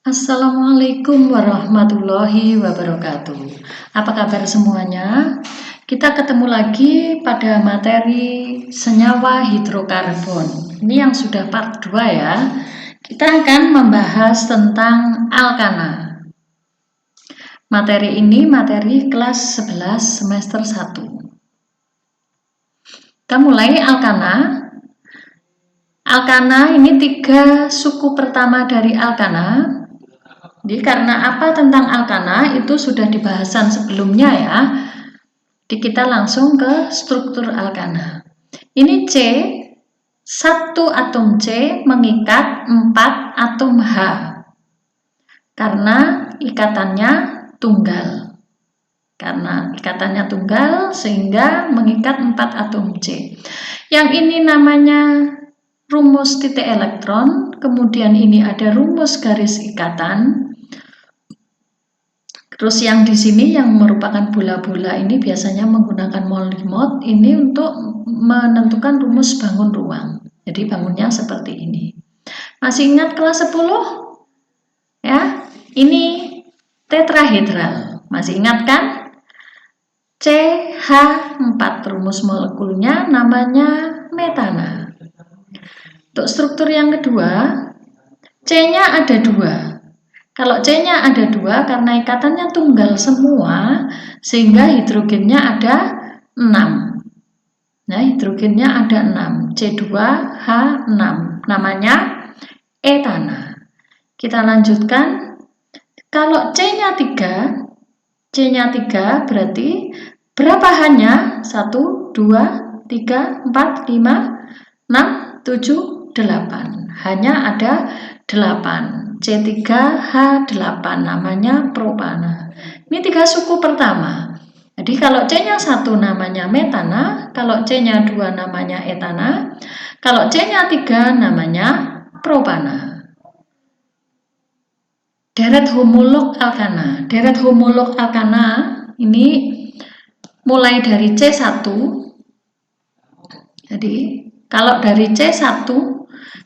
Assalamualaikum warahmatullahi wabarakatuh. Apa kabar semuanya? Kita ketemu lagi pada materi senyawa hidrokarbon. Ini yang sudah part 2 ya. Kita akan membahas tentang alkana. Materi ini materi kelas 11 semester 1. Kita mulai alkana. Alkana ini 3 suku pertama dari alkana. Jadi karena apa tentang alkana itu sudah dibahasan sebelumnya ya. Jadi kita langsung ke struktur alkana. Ini C, 1 atom C mengikat 4 atom H. Karena ikatannya tunggal. Karena ikatannya tunggal sehingga mengikat 4 atom C. Yang ini namanya rumus titik elektron, kemudian ini ada rumus garis ikatan. Terus yang di sini yang merupakan bola-bola ini biasanya menggunakan Mollimod ini untuk menentukan rumus bangun ruang. Jadi bangunnya seperti ini. Masih ingat kelas 10? Ya, ini tetrahedral. Masih ingat kan? CH4 rumus molekulnya namanya metana. Untuk struktur yang kedua, C-nya ada 2. Kalau C-nya ada 2 karena ikatannya tunggal semua sehingga hidrogennya ada 6. Nah, hidrogennya ada 6. C2H6. Namanya etana. Kita lanjutkan. Kalau C-nya 3, C-nya 3 berarti berapa H-nya? 1, 2, 3, 4, 5, 6, 7, 8. Hanya ada 8. C3H8 namanya propana. Ini 3 suku pertama. Jadi kalau C-nya 1 namanya metana, kalau C-nya 2 namanya etana, kalau C-nya 3 namanya propana. Deret homolog alkana. Deret homolog alkana ini mulai dari C1. Jadi kalau dari C1,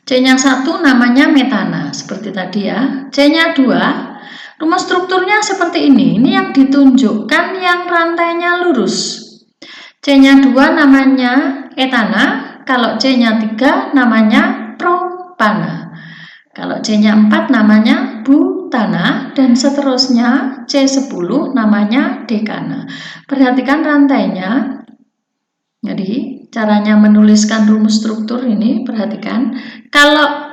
C-nya 1 namanya metana, seperti tadi ya. C-nya 2, rumus strukturnya seperti ini. Ini yang ditunjukkan yang rantainya lurus. C-nya 2 namanya etana, kalau C-nya 3 namanya propana. Kalau C-nya 4 namanya butana, dan seterusnya C10 namanya dekana. Perhatikan rantainya. Jadi caranya menuliskan rumus struktur ini, perhatikan. Kalau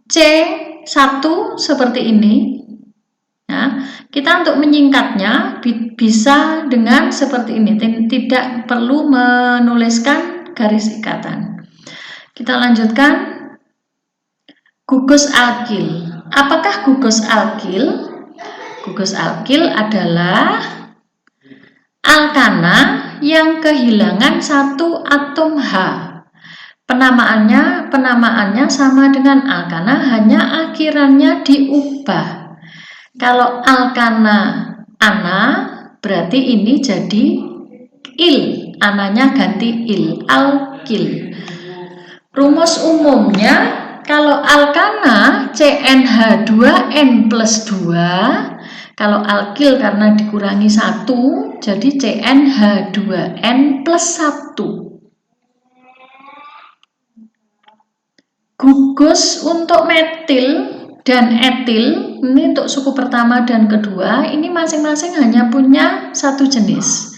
C1 seperti ini, nah, kita untuk menyingkatnya bisa dengan seperti ini. Tidak perlu menuliskan garis ikatan. Kita lanjutkan. Gugus alkil. Apakah gugus alkil? Gugus alkil adalah alkana yang kehilangan 1 atom H. Penamaannya sama dengan alkana, hanya akhirannya diubah. Kalau alkana ana, berarti ini jadi il, ananya ganti il, alkil. Rumus umumnya, kalau alkana CnH2n+2, kalau alkil karena dikurangi 1, jadi CnH2n+1. Gugus untuk metil dan etil, ini untuk suku pertama dan kedua, ini masing-masing hanya punya 1 jenis.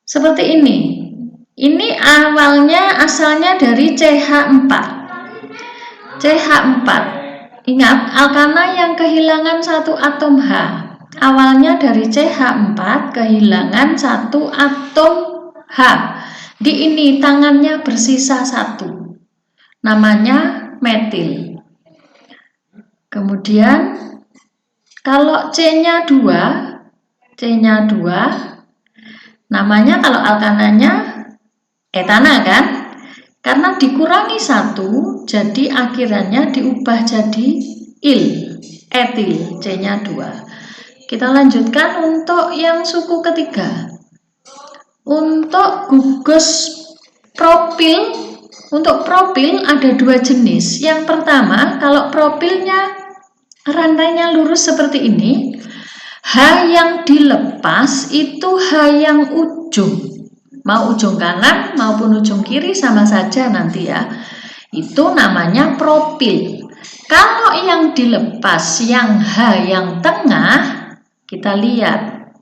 Seperti ini. Ini awalnya asalnya dari CH4. CH4. Ingat, alkana yang kehilangan 1 atom H. Awalnya dari CH4 kehilangan 1 atom H. Di ini tangannya bersisa 1. Namanya metil. Kemudian kalau C-nya 2, namanya kalau alkananya etana kan? Karena dikurangi 1, jadi akhirannya diubah jadi il, etil, C-nya 2. Kita lanjutkan untuk yang suku ketiga. Untuk gugus propil, untuk propil ada 2 jenis. Yang pertama, kalau propilnya rantainya lurus seperti ini, H yang dilepas itu H yang ujung. Mau ujung kanan maupun ujung kiri sama saja nanti ya. Itu namanya propil. Kalau yang dilepas yang H yang tengah, kita lihat.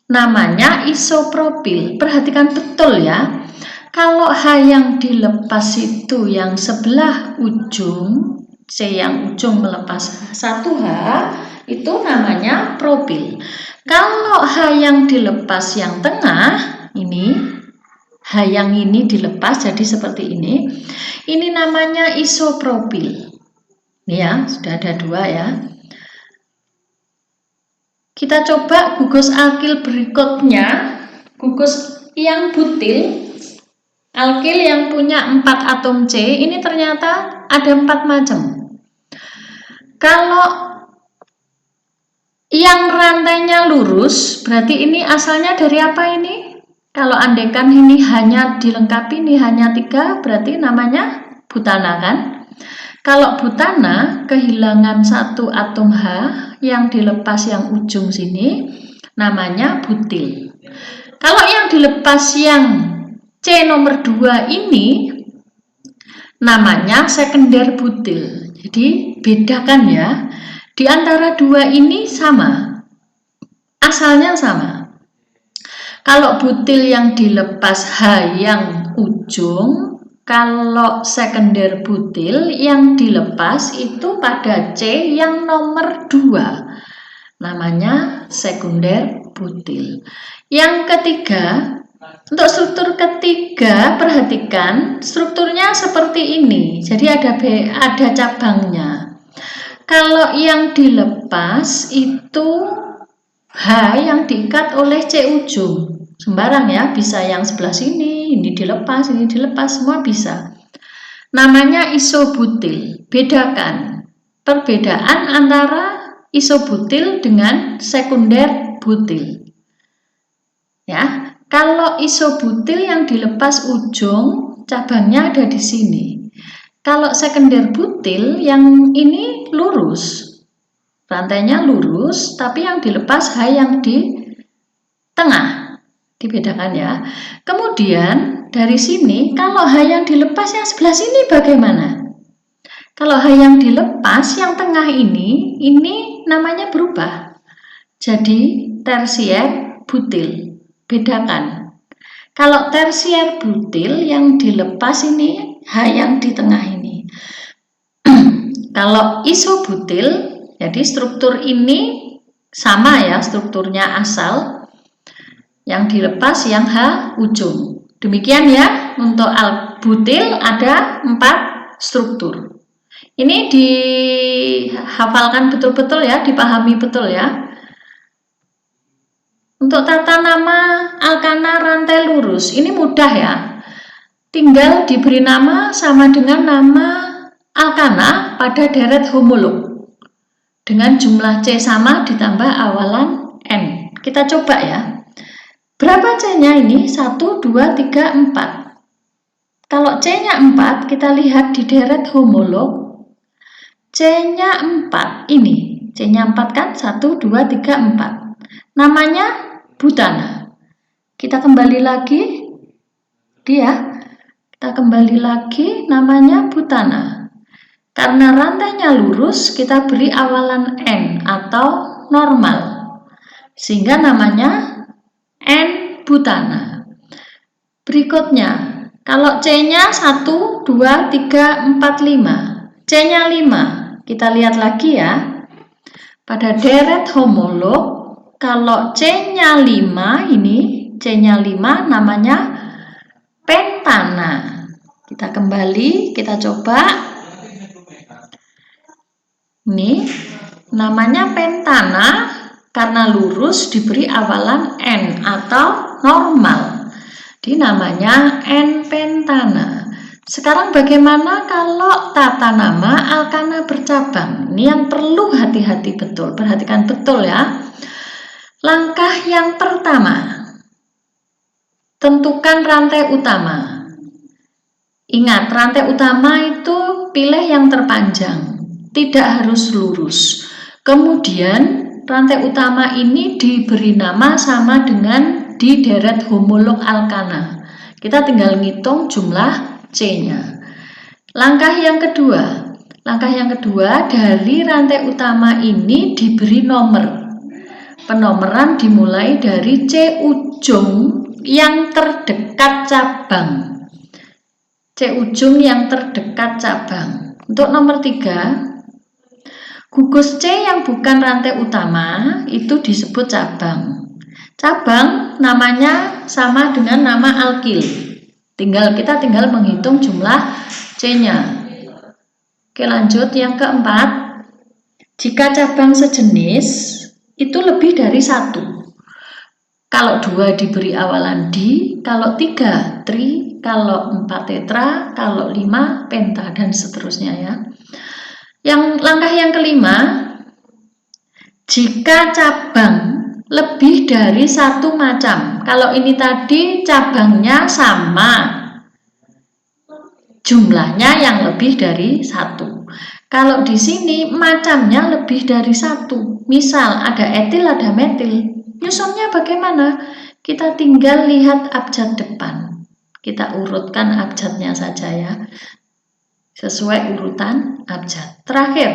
Namanya isopropil. Perhatikan betul ya. Kalau H yang dilepas itu yang sebelah ujung, C yang ujung melepas satu H, itu namanya propil. Kalau H yang dilepas yang tengah, ini H yang ini dilepas jadi seperti ini namanya isopropil. Ini ya, sudah ada dua ya. Kita coba gugus alkil berikutnya, gugus yang butil, alkil yang punya 4 atom C, ini ternyata ada 4 macam. Kalau yang rantainya lurus, berarti ini asalnya dari apa ini? Kalau andaikan ini hanya dilengkapi, ini hanya 3, berarti namanya butana kan? Kalau butana kehilangan 1 atom H yang dilepas yang ujung sini, namanya butil. Kalau yang dilepas yang C nomor 2 ini, namanya sekunder butil. Jadi bedakan ya, di antara dua ini sama, asalnya sama. Kalau butil yang dilepas H yang ujung, kalau sekunder butil yang dilepas itu pada C yang nomor 2. Namanya sekunder butil. Yang ketiga, untuk struktur ketiga, perhatikan strukturnya seperti ini. Jadi ada cabangnya. Kalau yang dilepas itu H yang diikat oleh C ujung. Sembarang ya, bisa yang sebelah sini, ini dilepas, semua bisa. Namanya isobutil. Bedakan perbedaan antara isobutil dengan sekunder butil. Ya, kalau isobutil yang dilepas ujung, cabangnya ada di sini. Kalau sekunder butil yang ini lurus. Rantainya lurus, tapi yang dilepas H yang di tengah. Dibedakan ya. Kemudian dari sini, kalau H yang dilepas yang sebelah sini bagaimana? Kalau H yang dilepas yang tengah ini namanya berubah. Jadi tersier butil. Bedakan. Kalau tersier butil yang dilepas ini H yang di tengah ini. Kalau isobutil, jadi struktur ini sama ya, strukturnya asal. Yang dilepas yang H ujung. Demikian ya, untuk butil ada 4 struktur. Ini dihafalkan betul-betul ya, dipahami betul ya. Untuk tata nama alkana rantai lurus, ini mudah ya. Tinggal diberi nama sama dengan nama alkana pada deret homolog. Dengan jumlah C sama ditambah awalan N. Kita coba ya. Berapa C-nya ini? 1, 2, 3, 4. Kalau C-nya 4, kita lihat di deret homolog. C-nya 4 ini. C-nya 4 kan? 1, 2, 3, 4. Namanya butana. Kita kembali lagi. Kita kembali lagi, namanya butana. Karena rantainya lurus, kita beri awalan N atau normal. Sehingga namanya N butana. Berikutnya, kalau C-nya 1, 2, 3, 4, 5. C-nya 5. Kita lihat lagi ya. Pada deret homolog, kalau C-nya 5 ini, C-nya 5 namanya pentana. Kita kembali, kita coba. Ini namanya pentana karena lurus diberi awalan N atau normal. Jadi namanya N pentana. Sekarang bagaimana kalau tata nama alkana bercabang? Ini yang perlu hati-hati betul, perhatikan betul ya. Langkah yang pertama, tentukan rantai utama. Ingat, rantai utama itu pilih yang terpanjang. tidak harus lurus. Kemudian rantai utama ini diberi nama sama dengan di deret homolog alkana. Kita tinggal ngitung jumlah C-nya. Langkah yang kedua dari rantai utama ini diberi nomor. Penomoran dimulai dari C ujung yang terdekat cabang. C ujung yang terdekat cabang. Untuk nomor 3, gugus C yang bukan rantai utama itu disebut cabang. Cabang namanya sama dengan nama alkil. Kita tinggal menghitung jumlah C-nya. Oke, lanjut yang keempat. Jika cabang sejenis itu lebih dari 1. Kalau 2 diberi awalan di, kalau 3 tri, kalau 4 tetra, kalau 5 penta, dan seterusnya ya. Langkah yang kelima, jika cabang lebih dari 1 macam. Kalau ini tadi cabangnya sama, jumlahnya yang lebih dari 1. Kalau di sini macamnya lebih dari 1. Misal ada etil, ada metil. Nyusunnya bagaimana? Kita tinggal lihat abjad depan. Kita urutkan abjadnya saja ya. Sesuai urutan abjad. Terakhir,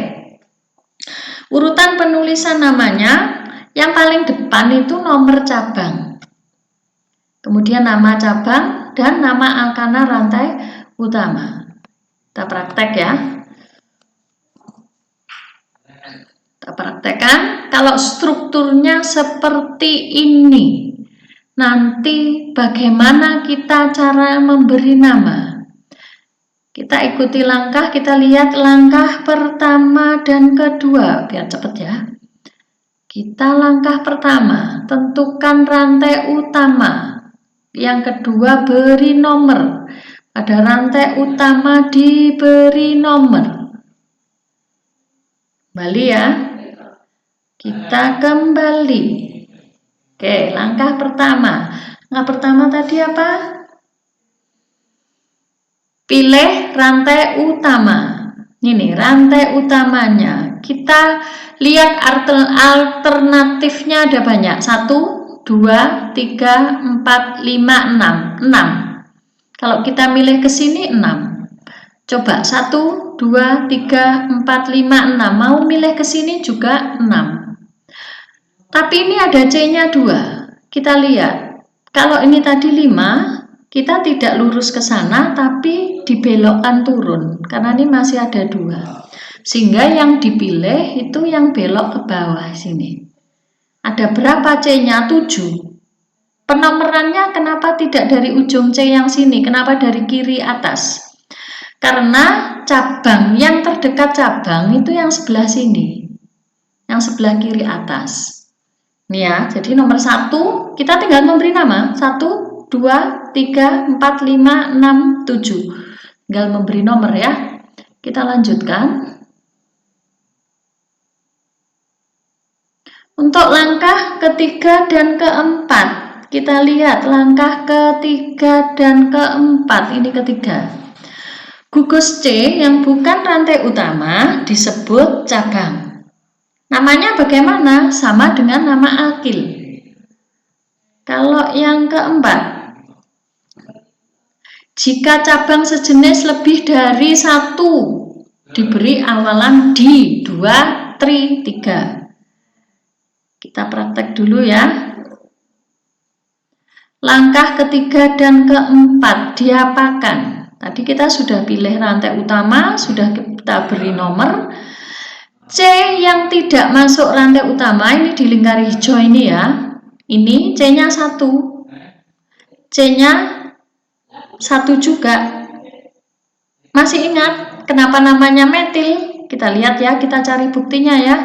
urutan penulisan namanya, yang paling depan itu nomor cabang. Kemudian nama cabang dan nama alkana rantai utama. Kita praktek ya. Kita praktekkan. Kalau strukturnya seperti ini, nanti bagaimana kita cara memberi nama? Kita ikuti langkah, kita lihat langkah pertama dan kedua, biar cepat ya. Kita langkah pertama, tentukan rantai utama. Yang kedua, beri nomor. Pada rantai utama diberi nomor. Kembali ya. Kita kembali. Oke, langkah pertama. Langkah pertama tadi apa? Pilih rantai utama. Ini rantai utamanya. Kita lihat alternatifnya ada banyak. 1, 2, 3, 4, 5, 6. 6. Kalau kita milih ke sini 6. Coba 1, 2, 3, 4, 5, 6. Mau milih ke sini juga 6. Tapi ini ada C-nya 2. Kita lihat. Kalau ini tadi 5, kita tidak lurus ke sana, tapi dibelokkan turun, karena ini masih ada 2. Sehingga yang dipilih itu yang belok ke bawah sini. Ada berapa C-nya? 7. Penomorannya kenapa tidak dari ujung C yang sini? Kenapa dari kiri atas? Karena cabang yang terdekat cabang itu yang sebelah sini. Yang sebelah kiri atas. Nih ya, jadi nomor 1, kita tinggal memberi nama. 1, 2, 3, 4, 5, 6, 7. Tinggal memberi nomor ya. Kita lanjutkan. Untuk langkah ketiga dan keempat, kita lihat langkah ketiga dan keempat. Ini ketiga. Gugus C yang bukan rantai utama disebut cabang. Namanya bagaimana? Sama dengan nama alkil. Kalau yang keempat, jika cabang sejenis lebih dari 1, diberi awalan di, 2, tri, 3. Kita praktek dulu ya. Langkah ketiga dan keempat diapakan? Tadi kita sudah pilih rantai utama, sudah kita beri nomor. C yang tidak masuk rantai utama, ini di lingkar hijau ini ya. Ini C-nya 1. C-nya 1 juga. Masih ingat kenapa namanya metil? Kita lihat ya, kita cari buktinya ya.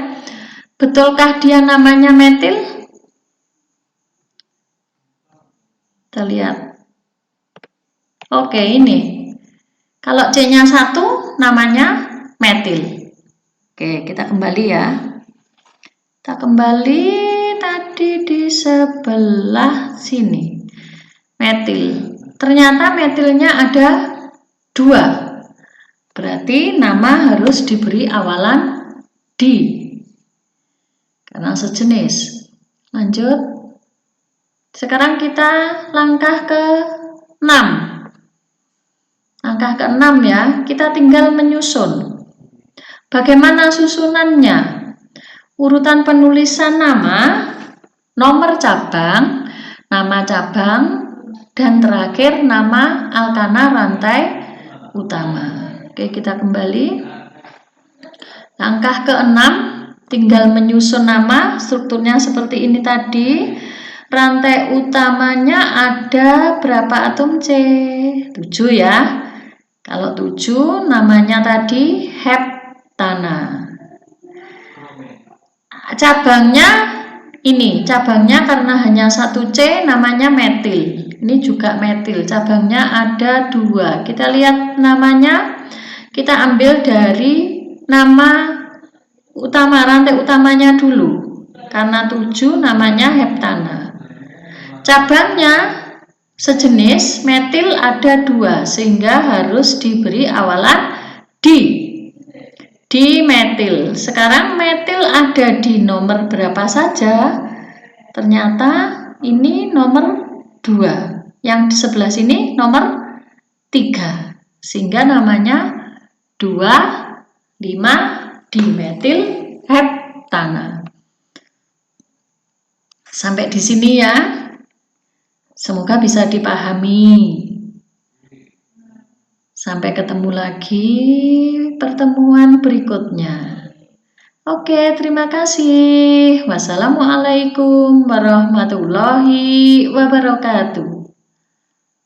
Betulkah dia namanya metil? Kita lihat. Oke, ini. Kalau C-nya 1 namanya metil. Oke, kita kembali ya. Kita kembali tadi di sebelah sini. Metil. Ternyata metilnya ada 2. Berarti nama harus diberi awalan di. Karena sejenis. Lanjut. Sekarang kita langkah ke-6. Langkah ke-6 ya. Kita tinggal menyusun. Bagaimana susunannya? Urutan penulisan nama, nomor cabang, nama cabang, dan terakhir nama alkana rantai utama. Oke, kita kembali. Langkah ke-6, tinggal menyusun nama, strukturnya seperti ini tadi. Rantai utamanya ada berapa atom C? 7 ya. Kalau 7, namanya tadi heptana. Cabangnya ini, cabangnya karena hanya 1 C, namanya metil. Ini juga metil, cabangnya ada 2. Kita lihat namanya. Kita ambil dari nama utama, rantai utamanya dulu. Karena 7 namanya heptana. Cabangnya sejenis, metil ada 2, sehingga harus diberi awalan di. Di metil. Sekarang metil ada di nomor berapa saja? Ternyata ini nomor 2. Yang di sebelah sini nomor 3. Sehingga namanya 2,5 dimetil heptana. Sampai di sini ya. Semoga bisa dipahami. Sampai ketemu lagi pertemuan berikutnya. Oke, terima kasih. Wassalamualaikum warahmatullahi wabarakatuh.